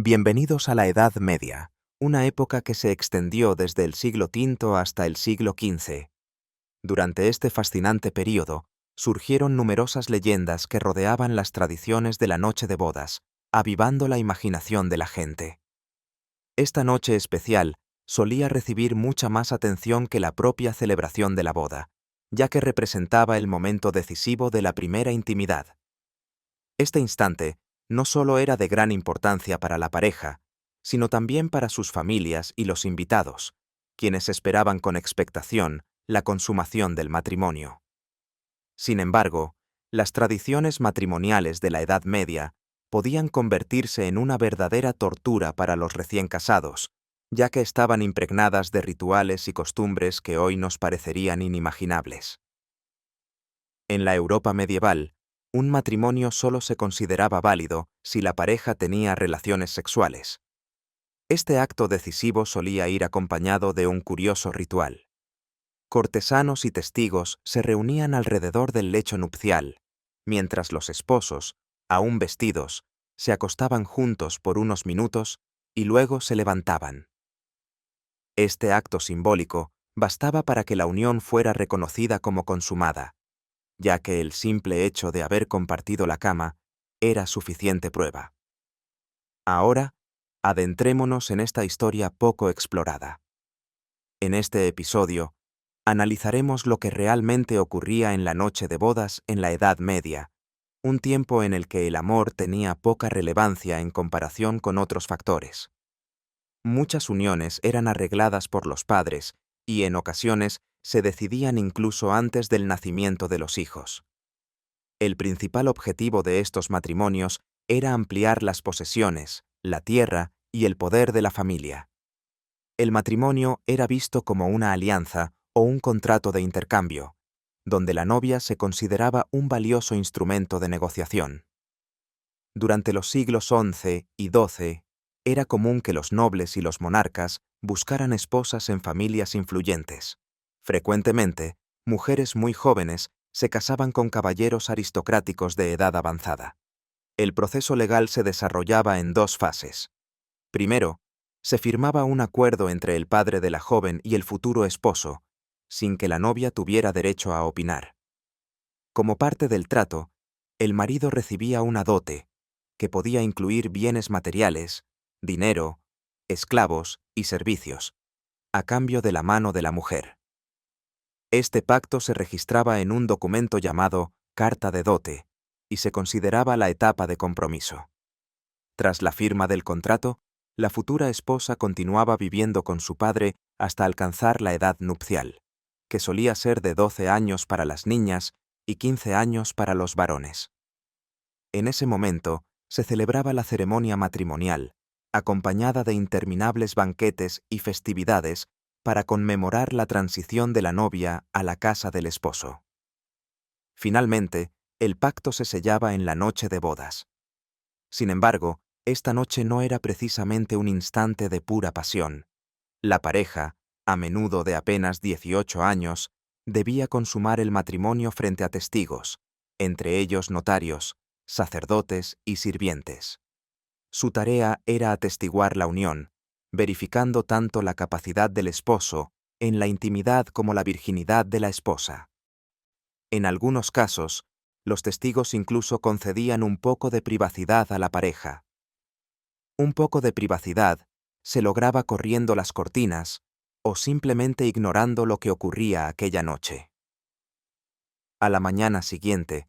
Bienvenidos a la Edad Media, una época que se extendió desde el siglo V hasta el siglo XV. Durante este fascinante período, surgieron numerosas leyendas que rodeaban las tradiciones de la noche de bodas, avivando la imaginación de la gente. Esta noche especial solía recibir mucha más atención que la propia celebración de la boda, ya que representaba el momento decisivo de la primera intimidad. Este instante no solo era de gran importancia para la pareja, sino también para sus familias y los invitados, quienes esperaban con expectación la consumación del matrimonio. Sin embargo, las tradiciones matrimoniales de la Edad Media podían convertirse en una verdadera tortura para los recién casados, ya que estaban impregnadas de rituales y costumbres que hoy nos parecerían inimaginables. En la Europa medieval, un matrimonio solo se consideraba válido si la pareja tenía relaciones sexuales. Este acto decisivo solía ir acompañado de un curioso ritual. Cortesanos y testigos se reunían alrededor del lecho nupcial, mientras los esposos, aún vestidos, se acostaban juntos por unos minutos y luego se levantaban. Este acto simbólico bastaba para que la unión fuera reconocida como consumada, ya que el simple hecho de haber compartido la cama era suficiente prueba. Ahora, adentrémonos en esta historia poco explorada. En este episodio, analizaremos lo que realmente ocurría en la noche de bodas en la Edad Media, un tiempo en el que el amor tenía poca relevancia en comparación con otros factores. Muchas uniones eran arregladas por los padres y, en ocasiones, se decidían incluso antes del nacimiento de los hijos. El principal objetivo de estos matrimonios era ampliar las posesiones, la tierra y el poder de la familia. El matrimonio era visto como una alianza o un contrato de intercambio, donde la novia se consideraba un valioso instrumento de negociación. Durante los siglos XI y XII, era común que los nobles y los monarcas buscaran esposas en familias influyentes. Frecuentemente, mujeres muy jóvenes se casaban con caballeros aristocráticos de edad avanzada. El proceso legal se desarrollaba en dos fases. Primero, se firmaba un acuerdo entre el padre de la joven y el futuro esposo, sin que la novia tuviera derecho a opinar. Como parte del trato, el marido recibía una dote, que podía incluir bienes materiales, dinero, esclavos y servicios, a cambio de la mano de la mujer. Este pacto se registraba en un documento llamado Carta de Dote y se consideraba la etapa de compromiso. Tras la firma del contrato, la futura esposa continuaba viviendo con su padre hasta alcanzar la edad nupcial, que solía ser de 12 años para las niñas y 15 años para los varones. En ese momento se celebraba la ceremonia matrimonial, acompañada de interminables banquetes y festividades para conmemorar la transición de la novia a la casa del esposo. Finalmente, el pacto se sellaba en la noche de bodas. Sin embargo, esta noche no era precisamente un instante de pura pasión. La pareja, a menudo de apenas 18 años, debía consumar el matrimonio frente a testigos, entre ellos notarios, sacerdotes y sirvientes. Su tarea era atestiguar la unión, verificando tanto la capacidad del esposo en la intimidad como la virginidad de la esposa. En algunos casos, los testigos incluso concedían un poco de privacidad a la pareja. Un poco de privacidad se lograba corriendo las cortinas o simplemente ignorando lo que ocurría aquella noche. A la mañana siguiente,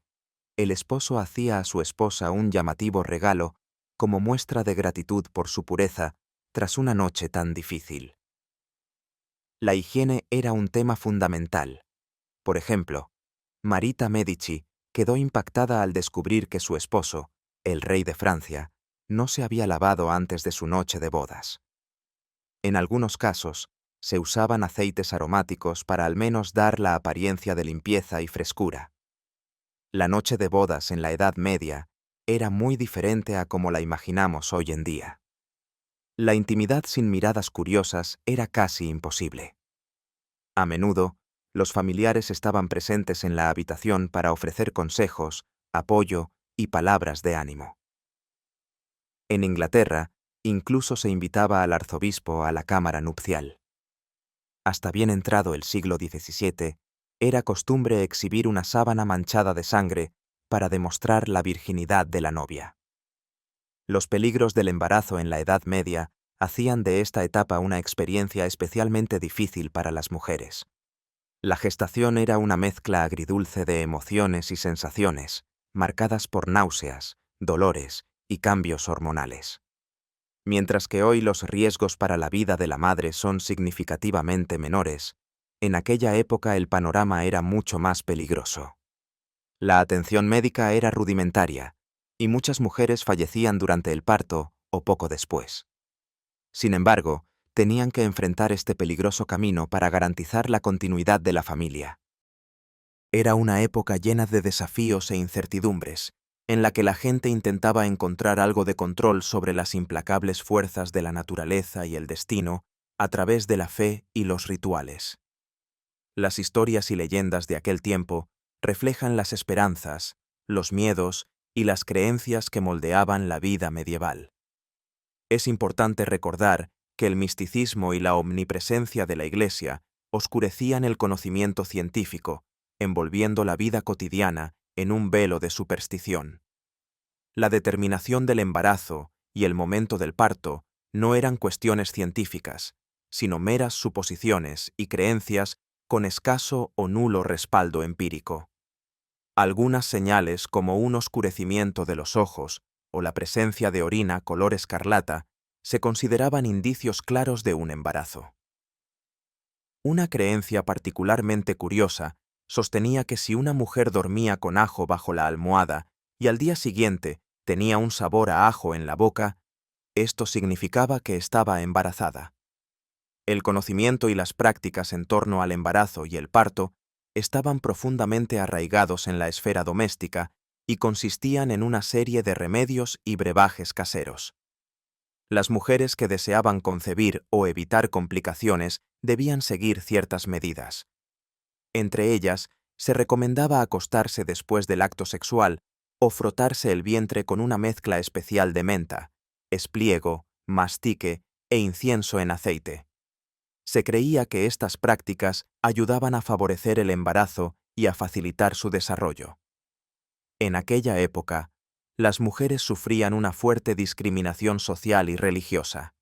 el esposo hacía a su esposa un llamativo regalo como muestra de gratitud por su pureza tras una noche tan difícil. La higiene era un tema fundamental. Por ejemplo, Marita Medici quedó impactada al descubrir que su esposo, el rey de Francia, no se había lavado antes de su noche de bodas. En algunos casos, se usaban aceites aromáticos para al menos dar la apariencia de limpieza y frescura. La noche de bodas en la Edad Media era muy diferente a como la imaginamos hoy en día. La intimidad sin miradas curiosas era casi imposible. A menudo, los familiares estaban presentes en la habitación para ofrecer consejos, apoyo y palabras de ánimo. En Inglaterra, Incluso se invitaba al arzobispo a la cámara nupcial. Hasta bien entrado el siglo XVII, era costumbre exhibir una sábana manchada de sangre para demostrar la virginidad de la novia. Los peligros del embarazo en la Edad Media hacían de esta etapa una experiencia especialmente difícil para las mujeres. La gestación era una mezcla agridulce de emociones y sensaciones, marcadas por náuseas, dolores y cambios hormonales. Mientras que hoy los riesgos para la vida de la madre son significativamente menores, en aquella época el panorama era mucho más peligroso. La atención médica era rudimentaria, y muchas mujeres fallecían durante el parto o poco después. Sin embargo, tenían que enfrentar este peligroso camino para garantizar la continuidad de la familia. Era una época llena de desafíos e incertidumbres, en la que la gente intentaba encontrar algo de control sobre las implacables fuerzas de la naturaleza y el destino a través de la fe y los rituales. Las historias y leyendas de aquel tiempo reflejan las esperanzas, los miedos y las creencias que moldeaban la vida medieval. Es importante recordar que el misticismo y la omnipresencia de la Iglesia oscurecían el conocimiento científico, envolviendo la vida cotidiana en un velo de superstición. La determinación del embarazo y el momento del parto no eran cuestiones científicas, sino meras suposiciones y creencias con escaso o nulo respaldo empírico. Algunas señales como un oscurecimiento de los ojos o la presencia de orina color escarlata se consideraban indicios claros de un embarazo. Una creencia particularmente curiosa sostenía que si una mujer dormía con ajo bajo la almohada y al día siguiente tenía un sabor a ajo en la boca, esto significaba que estaba embarazada. El conocimiento y las prácticas en torno al embarazo y el parto estaban profundamente arraigados en la esfera doméstica y consistían en una serie de remedios y brebajes caseros. Las mujeres que deseaban concebir o evitar complicaciones debían seguir ciertas medidas. Entre ellas, se recomendaba acostarse después del acto sexual o frotarse el vientre con una mezcla especial de menta, espliego, mastique e incienso en aceite. Se creía que estas prácticas ayudaban a favorecer el embarazo y a facilitar su desarrollo. En aquella época, las mujeres sufrían una fuerte discriminación social y religiosa.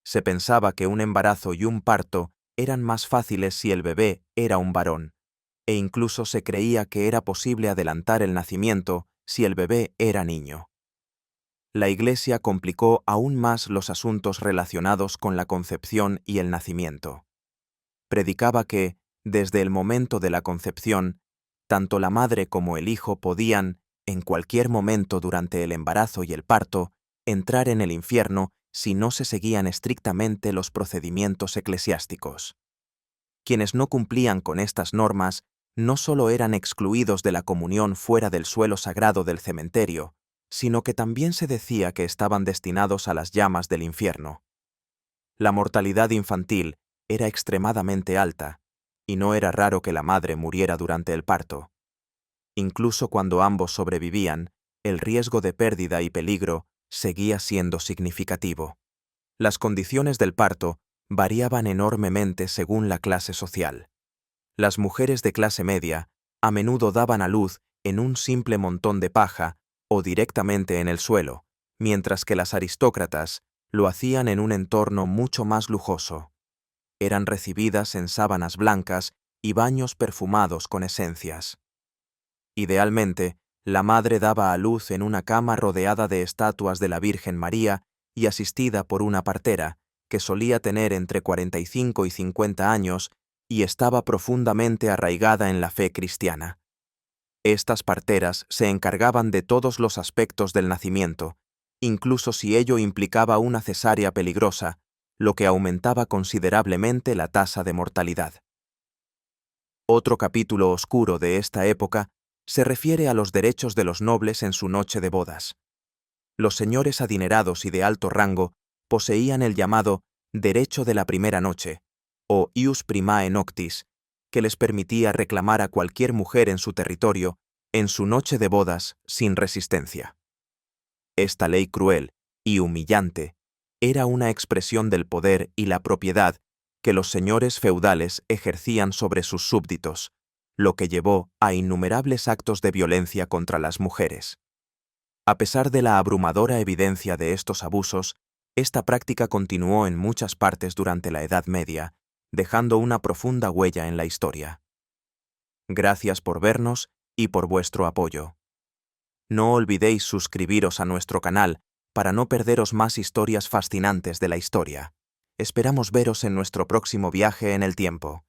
Se pensaba que un embarazo y un parto eran más fáciles si el bebé era un varón, e incluso se creía que era posible adelantar el nacimiento si el bebé era niño. La Iglesia complicó aún más los asuntos relacionados con la concepción y el nacimiento. Predicaba que, desde el momento de la concepción, tanto la madre como el hijo podían, en cualquier momento durante el embarazo y el parto, entrar en el infierno si no se seguían estrictamente los procedimientos eclesiásticos. Quienes no cumplían con estas normas no solo eran excluidos de la comunión fuera del suelo sagrado del cementerio, sino que también se decía que estaban destinados a las llamas del infierno. La mortalidad infantil era extremadamente alta, y no era raro que la madre muriera durante el parto. Incluso cuando ambos sobrevivían, el riesgo de pérdida y peligro seguía siendo significativo. Las condiciones del parto variaban enormemente según la clase social. Las mujeres de clase media a menudo daban a luz en un simple montón de paja o directamente en el suelo, mientras que las aristócratas lo hacían en un entorno mucho más lujoso. Eran recibidas en sábanas blancas y baños perfumados con esencias. Idealmente, la madre daba a luz en una cama rodeada de estatuas de la Virgen María y asistida por una partera, que solía tener entre 45 y 50 años y estaba profundamente arraigada en la fe cristiana. Estas parteras se encargaban de todos los aspectos del nacimiento, incluso si ello implicaba una cesárea peligrosa, lo que aumentaba considerablemente la tasa de mortalidad. Otro capítulo oscuro de esta época se refiere a los derechos de los nobles en su noche de bodas. Los señores adinerados y de alto rango poseían el llamado derecho de la primera noche, o ius primae noctis, que les permitía reclamar a cualquier mujer en su territorio en su noche de bodas sin resistencia. Esta ley cruel y humillante, era una expresión del poder y la propiedad que los señores feudales ejercían sobre sus súbditos, lo que llevó a innumerables actos de violencia contra las mujeres. A pesar de la abrumadora evidencia de estos abusos, esta práctica continuó en muchas partes durante la Edad Media, dejando una profunda huella en la historia. Gracias por vernos y por vuestro apoyo. No olvidéis suscribiros a nuestro canal para no perderos más historias fascinantes de la historia. Esperamos veros en nuestro próximo viaje en el tiempo.